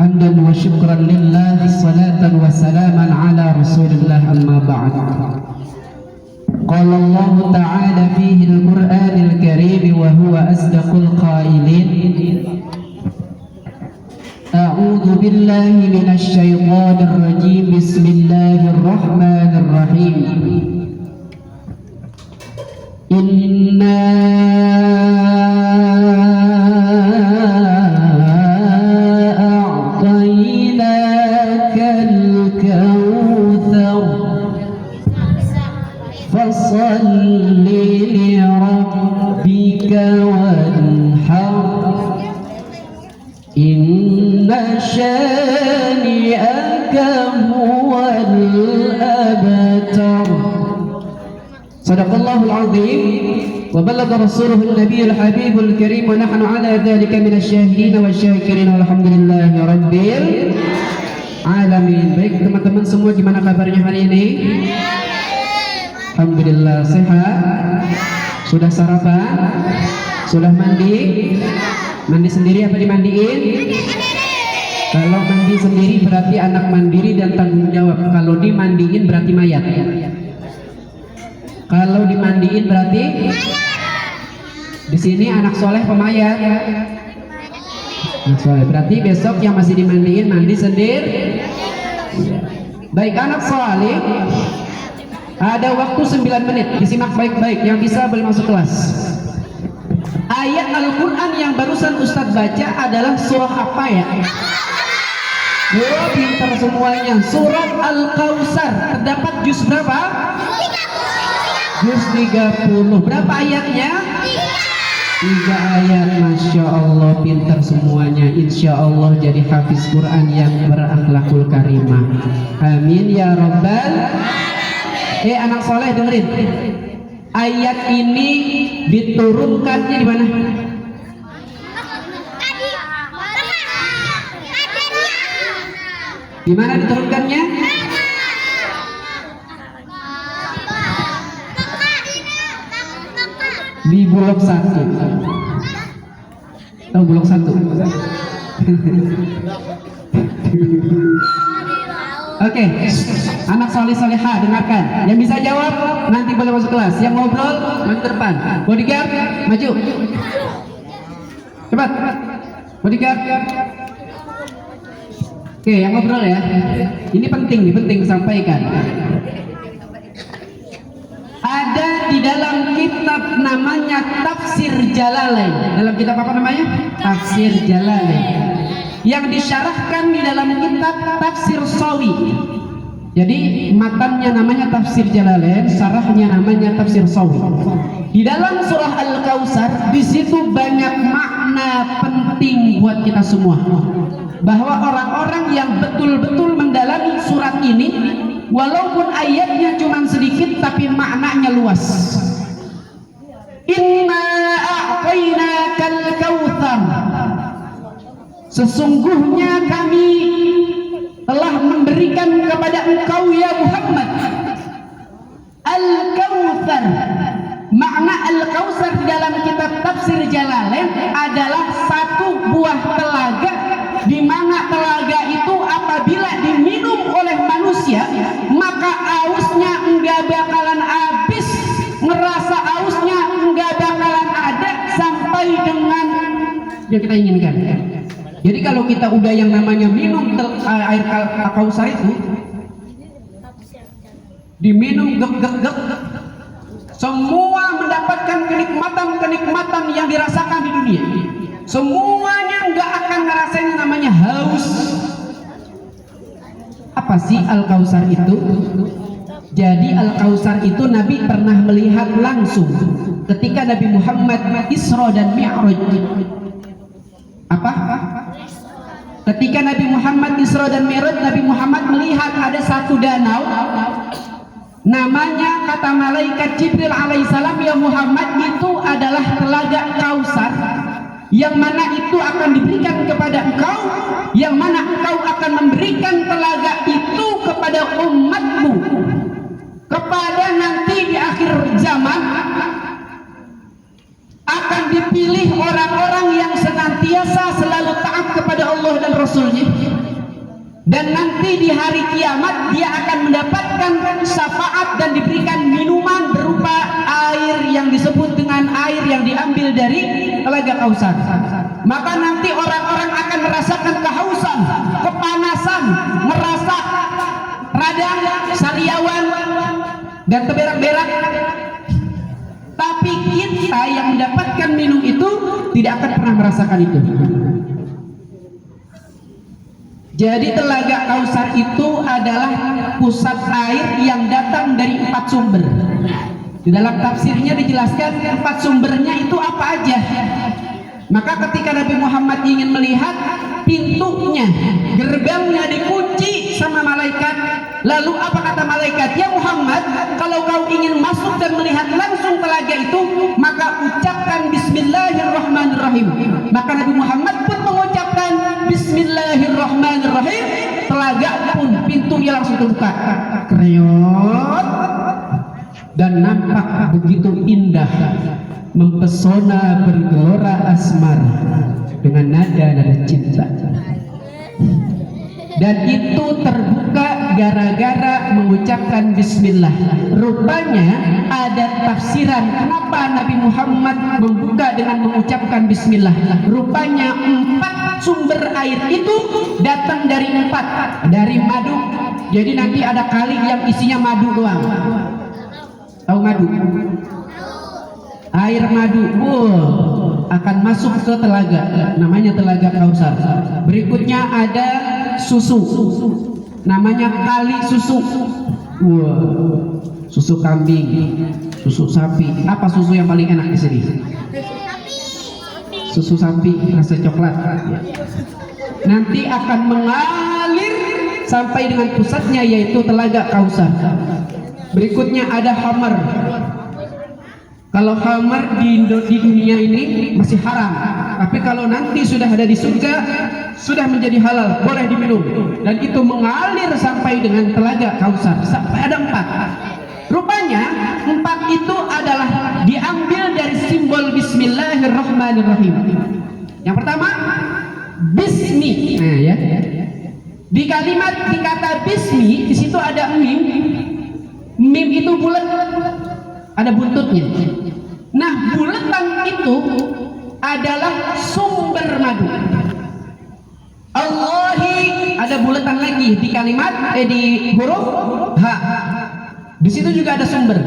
حمدا وشكرا لله صلاة وسلاما على رسول الله أما بعد قال الله تعالى فيه القرآن الكريم وهو أصدق القائلين أعوذ بالله من الشيطان الرجيم بسم الله الرحمن الرحيم إنا أعطيناك الكوثر فصل لربك وانحر إن شانئك هو الأبتر صدق الله العظيم وبلغ رسوله النبي الحبيب الكريم ونحن على ذلك من الشاهدين والشاكرين والحمد لله رب العالمين. Baik teman-teman semua, gimana kabarnya hari ini? Alhamdulillah sehat. Sudah sarapan? Sudah mandi? Mandi sendiri apa dimandiin? Kalau mandi sendiri berarti anak mandiri dan tanggung jawab. Kalau dimandiin berarti mayat. Kalau dimandiin berarti di sini anak soleh pemayat. Anak soleh berarti besok yang masih dimandiin mandi sendiri. Baik anak soleh, ada waktu 9 menit. Disimak baik-baik. Yang bisa boleh masuk kelas. Ayat Al-Quran yang barusan Ustadz baca adalah surah apa ya? Wah, pintar semuanya. Surat Al-Kautsar. Terdapat juz berapa? Juz 30. Berapa ayatnya? 3 ayat. Masya Allah, pintar semuanya. Insya Allah jadi hafiz Quran yang berakhlakul karimah. Amin ya Rabbal. Anak soleh dengerin. Ayat ini diturunkannya di mana? Di mana diturunkannya? Di Bulog 1. Tahu Bulog 1? Oke, anak soleh-solehah dengarkan. Yang bisa jawab nanti boleh masuk kelas. Yang ngobrol maju ke depan. Bodyguard maju. Cepat. Bodyguard. Oke, yang ngobrol ya. Ini penting disampaikan. Ada di dalam kitab namanya Tafsir Jalalain. Dalam kitab apa namanya? Tafsir Jalalain. Yang disyarahkan di dalam kitab Tafsir Sawi. Jadi matannya namanya Tafsir Jalalain, syarahnya namanya Tafsir Sawi. Di dalam surah Al-Kautsar di situ banyak makna penting buat kita semua. Bahwa orang-orang yang betul-betul mendalami surat ini, walaupun ayatnya cuma sedikit tapi maknanya luas. Inna a'tainakal kautsar. Sesungguhnya kami telah memberikan kepada engkau ya Muhammad Al-Kautsar. Makna Al-Kautsar di dalam kitab Tafsir Jalalain adalah satu buah telaga, di mana telaga itu apabila diminum oleh manusia maka ausnya enggak bakalan habis, ngerasa ausnya enggak bakalan ada sampai dengan yang kita inginkan. Jadi kalau kita udah yang namanya minum air Kautsar itu, diminum gek, semua mendapatkan kenikmatan yang dirasakan di dunia. Semuanya nggak akan ngerasain namanya haus. Apa sih Al-Kautsar itu? Jadi Al-Kautsar itu Nabi pernah melihat langsung ketika Nabi Muhammad Isra dan Mi'raj. Apa? Ketika Nabi Muhammad Isra dan Mi'raj, Nabi Muhammad melihat ada satu danau, namanya kata malaikat Jibril alaihissalam, ya Muhammad, itu adalah telaga Kautsar, yang mana itu akan diberikan kepada engkau, yang mana engkau akan memberikan telaga itu kepada umatmu, kepada nanti di akhir zaman akan dipilih orang-orang yang senantiasa selalu taat kepada Allah dan Rasulnya, Dan nanti di hari kiamat dia akan mendapatkan syafaat dan diberikan minuman berupa air yang disebut dengan air yang diambil dari Telaga Kausar. Maka nanti orang-orang akan merasakan kehausan, kepanasan, merasa radang, sariawan, dan terberak-berak. Tapi kita yang mendapatkan minum itu tidak akan pernah merasakan itu. Jadi Telaga Kausar itu adalah pusat air yang datang dari 4 sumber. Di dalam tafsirnya dijelaskan 4 sumbernya itu apa aja. Maka ketika Nabi Muhammad ingin melihat, pintunya, gerbangnya dikunci sama malaikat. Lalu apa kata malaikat? Ya Muhammad, kalau kau ingin masuk dan melihat langsung telaga itu, maka ucapkan Bismillahirrahmanirrahim. Maka Nabi Muhammad pun mengucapkan Bismillahirrahmanirrahim. Telaga pun pintunya langsung terbuka, kreot, dan nampak begitu indah, mempesona, bergelora asmara dengan nada-nada cinta. Dan itu terbuka gara-gara mengucapkan bismillah. Rupanya ada tafsiran kenapa Nabi Muhammad membuka dengan mengucapkan bismillah. Rupanya 4 sumber air itu datang dari 4, dari madu. Jadi nanti ada kali yang isinya madu doang. Tahu madu? Air madu akan masuk ke telaga, namanya Telaga Kausar. Berikutnya ada susu, namanya kali susu. Susu kambing, susu sapi. Apa susu yang paling enak di sini? Susu sapi rasa coklat. Nanti akan mengalir sampai dengan pusatnya, yaitu Telaga Kausar. Berikutnya ada khamar. Kalau khamar di dunia ini masih haram, tapi kalau nanti sudah ada di surga, sudah menjadi halal, boleh diminum. Dan itu mengalir sampai dengan Telaga Kausar. Sampai ada 4. Rupanya 4 itu adalah diambil dari simbol Bismillahirrahmanirrahim. Yang pertama, bismi. Nah, ya. Di kata bismi, di situ ada mim. Mim itu bulat, ada buntutnya. Nah, bulatan itu adalah sumber madu. Allahi, ada bulatan lagi di kalimat di huruf H. Di situ juga ada sumber.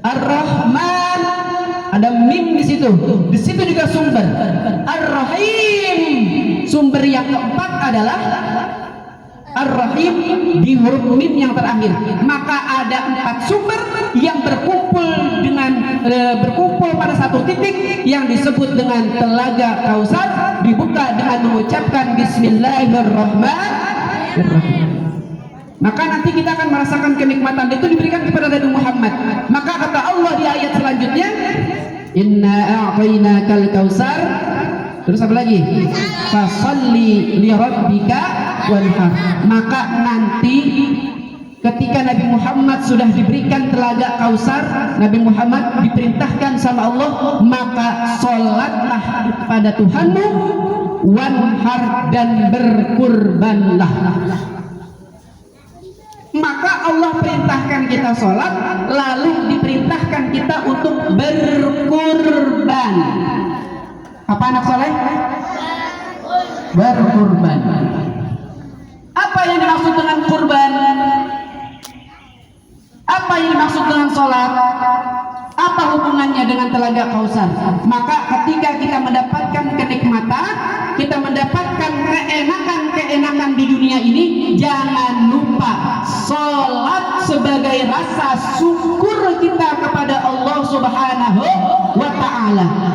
Ar-Rahman, ada mim di situ. Di situ juga sumber. Ar-Rahim, sumber yang keempat adalah Ar-Rahim di huruf mim yang terakhir. Maka ada 4 sumber yang berkumpul pada satu titik yang disebut dengan Telaga Kausar, dibuka dengan mengucapkan Bismillahirrahmanirrahim. Maka nanti kita akan merasakan kenikmatan itu diberikan kepada Nabi Muhammad. Maka kata Allah di ayat selanjutnya, Inna a'tainakal kausar. Terus apa lagi? Fasalli li rabbika wanhar. Maka nanti ketika Nabi Muhammad sudah diberikan Telaga Kausar, Nabi Muhammad diperintahkan sama Allah, maka sholatlah kepada Tuhanmu, wanhar, dan berkurbanlah. Maka Allah perintahkan kita sholat, lalu diperintahkan kita untuk berkurban. Apa anak soleh? Berkurban. Apa yang dimaksud dengan kurban? Apa yang dimaksud dengan sholat? Apa hubungannya dengan Telaga Kausar? Maka ketika kita mendapatkan kenikmatan, kita mendapatkan keenakan di dunia ini, jangan lupa sholat sebagai rasa syukur kita kepada Allah Subhanahu wa ta'ala.